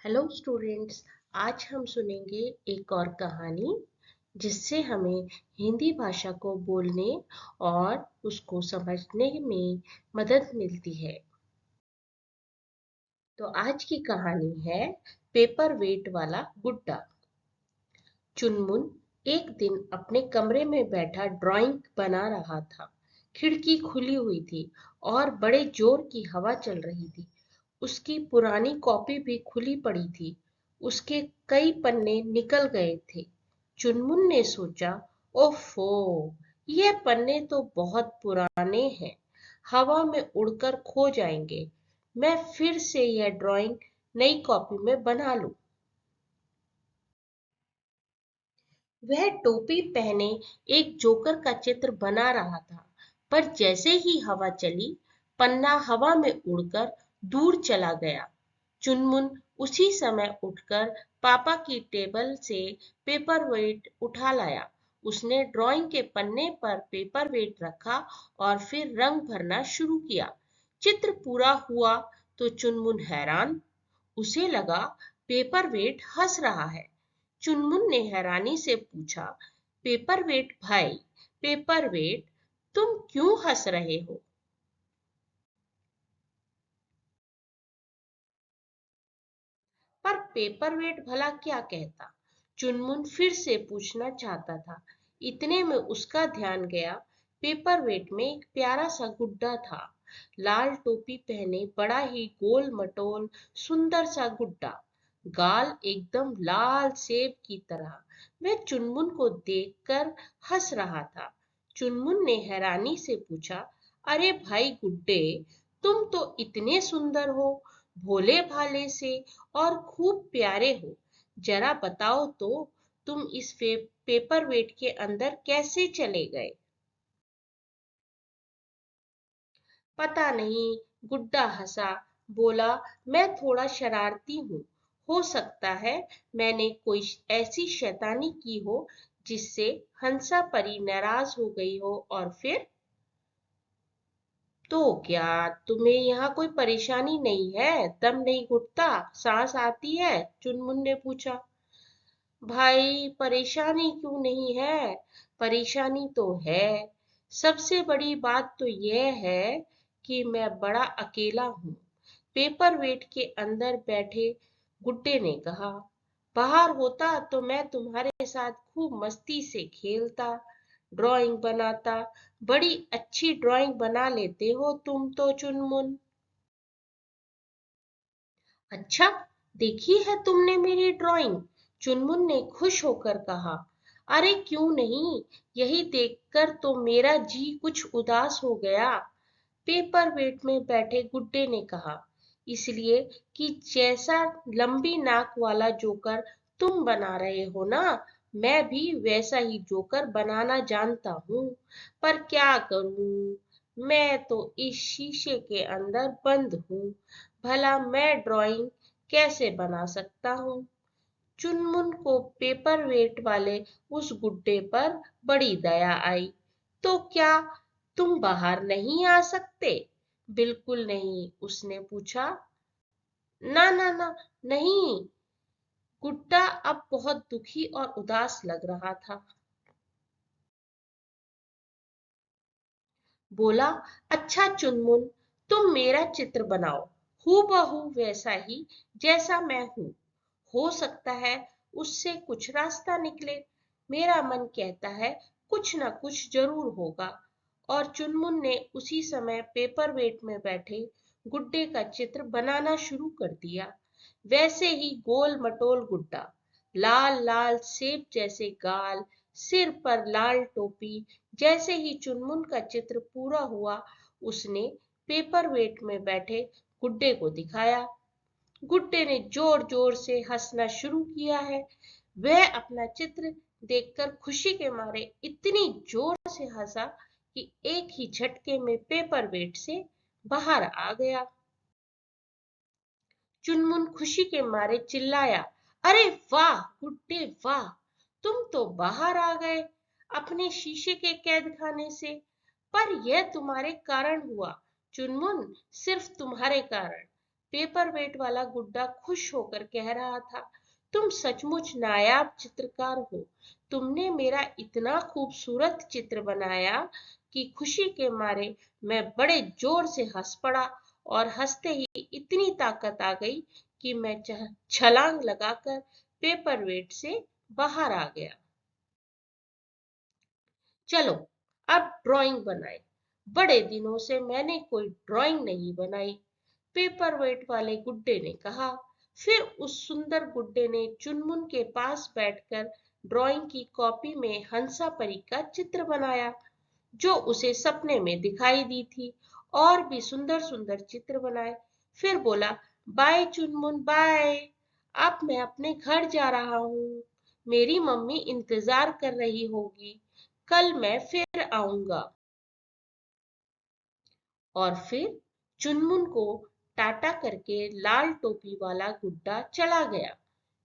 Hello students. आज हम सुनेंगे एक और कहानी जिससे हमें हिंदी भाषा को बोलने और उसको समझने में मदद मिलती है। तो आज की कहानी है पेपर वेट वाला गुड्डा। चुनमुन एक दिन अपने कमरे में बैठा ड्राइंग बना रहा था। खिड़की खुली हुई थी और बड़े जोर की हवा चल रही थी। उसकी पुरानी कॉपी भी खुली पड़ी थी। उसके कई पन्ने निकल गए थे। चुनमुन ने सोचा, ओफो, ये पन्ने तो बहुत पुराने हैं, हवा में उड़कर खो जाएंगे। मैं फिर से यह ड्राइंग नई कॉपी में बना लूं। वह टोपी पहने एक जोकर का चित्र बना रहा था, पर जैसे ही हवा चली, पन्ना हवा में उड़कर दूर चला गया। चुनमुन उसी समय उठकर पापा की टेबल से पेपर वेट उठा लाया। उसने ड्राइंग के पन्ने पर पेपर वेट रखा और फिर रंग भरना शुरू किया। चित्र पूरा हुआ तो चुनमुन हैरान। उसे लगा पेपर वेट हंस रहा है। चुनमुन ने हैरानी से पूछा, पेपरवेट भाई, पेपरवेट, तुम क्यों हंस रहे हो? पर पेपरवेट भला क्या कहता? चुनमुन फिर से पूछना चाहता था। इतने में उसका ध्यान गया। पेपरवेट में एक प्यारा सा गुड्डा था। लाल टोपी पहने बड़ा ही गोल मटोल सुंदर सा गुड्डा। गाल एकदम लाल सेब की तरह। वह चुनमुन को देखकर हंस रहा था। चुनमुन ने हैरानी से पूछा, अरे भाई गुड्डे, तुम तो इतने सुंदर हो, भोले भाले से और खूब प्यारे हो। जरा बताओ तो, तुम इस पेपर वेट के अंदर कैसे चले गए? पता नहीं, गुड्डा हंसा। बोला, मैं थोड़ा शरारती हूँ। हो सकता है मैंने कोई ऐसी शैतानी की हो जिससे हंसा परी नाराज हो गई हो, और फिर तो क्या तुम्हें यहाँ कोई परेशानी नहीं है? दम नहीं घुटता? सांस आती है? चुनमुन ने पूछा। भाई परेशानी क्यों नहीं है? परेशानी तो है। सबसे बड़ी बात तो यह है कि मैं बड़ा अकेला हूँ। पेपर वेट के अंदर बैठे गुड्डे ने कहा। बाहर होता तो मैं तुम्हारे साथ खूब मस्ती से खेलता, ड्राइंग बनाता। बड़ी अच्छी ड्राइंग बना लेते हो तुम तो, चुनमुन। अच्छा, देखी है तुमने मेरी ड्राइंग? चुनमुन ने खुश होकर कहा। अरे क्यों नहीं, यही देखकर तो मेरा जी कुछ उदास हो गया। पेपर वेट में बैठे गुड्डे ने कहा, इसलिए कि जैसा लंबी नाक वाला जोकर तुम बना रहे हो ना, मैं भी वैसा ही जोकर बनाना जानता हूँ। पर क्या करूँ, मैं तो इस शीशे के अंदर बंद हूँ। भला मैं ड्राइंग कैसे बना सकता हूँ? चुनमुन को पेपर वेट वाले उस गुड्डे पर बड़ी दया आई। तो क्या तुम बाहर नहीं आ सकते? बिल्कुल नहीं, उसने पूछा। ना ना ना, नहीं। गुड्डा अब बहुत दुखी और उदास लग रहा था। बोला, अच्छा चुनमुन, तुम मेरा चित्र बनाओ, हूबहू वैसा ही जैसा मैं हूँ। हो सकता है उससे कुछ रास्ता निकले। मेरा मन कहता है कुछ ना कुछ जरूर होगा। और चुनमुन ने उसी समय पेपर वेट में बैठे गुड्डे का चित्र बनाना शुरू कर दिया। वैसे ही गोल मटोल गुड्डा, लाल लाल सेब जैसे गाल, सिर पर लाल टोपी। जैसे ही चुनमुन का चित्र पूरा हुआ, उसने पेपर वेट में बैठे गुड्डे को दिखाया। गुड्डे ने जोर जोर से हंसना शुरू किया है। वह अपना चित्र देखकर खुशी के मारे इतनी जोर से हंसा कि एक ही झटके में पेपर वेट से बाहर आ गया। चुनमुन खुशी के मारे चिल्लाया, अरे वाह गुड्डे वाह, तुम तो बाहर आ गए अपने शीशे के कैद खाने से। पर यह तुम्हारे कारण हुआ, चुनमुन, सिर्फ तुम्हारे कारण। पेपर वेट वाला गुड्डा खुश होकर कह रहा था, तुम सचमुच नायाब चित्रकार हो। तुमने मेरा इतना खूबसूरत चित्र बनाया कि खुशी के मारे मैं बड़े जोर से हंस पड़ा और हंसते ही इतनी ताकत आ गई कि मैं छलांग लगाकर पेपर वेट से बाहर आ गया। चलो अब ड्राइंग बनाए। बड़े दिनों से मैंने कोई ड्राइंग नहीं बनाई, पेपर वेट वाले गुड्डे ने कहा। फिर उस सुंदर गुड्डे ने चुनमुन के पास बैठकर ड्राइंग की कॉपी में हंसा परी का चित्र बनाया, जो उसे सपने में दिखाई दी थी। और भी सुंदर सुंदर चित्र बनाए। फिर बोला, बाय चुनमुन बाय, अब मैं अपने घर जा रहा हूँ। मेरी मम्मी इंतजार कर रही होगी, कल मैं फिर आऊंगा। और फिर चुनमुन को टाटा करके लाल टोपी वाला गुड्डा चला गया।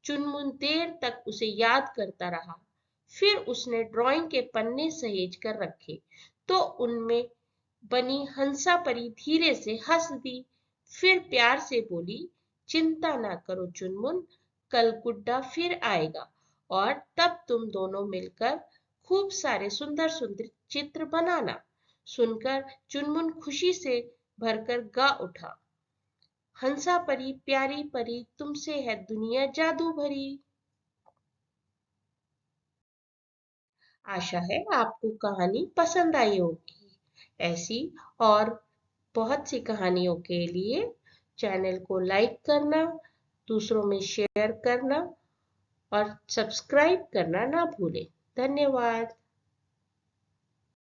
चुनमुन देर तक उसे याद करता रहा। फिर उसने ड्राइंग के पन्ने सहेज कर रखे तो उनमें बनी हंसा परी धीरे से हंस दी। फिर प्यार से बोली, चिंता ना करो चुनमुन, कल गुड्डा फिर आएगा और तब तुम दोनों मिलकर खूब सारे सुंदर सुंदर चित्र बनाना। सुनकर चुनमुन खुशी से भरकर गा उठा, हंसा परी प्यारी परी, तुमसे है दुनिया जादू भरी। आशा है आपको कहानी पसंद आई होगी। ऐसी और बहुत सी कहानियों के लिए चैनल को लाइक करना, दूसरों में शेयर करना और सब्सक्राइब करना ना भूलें। धन्यवाद।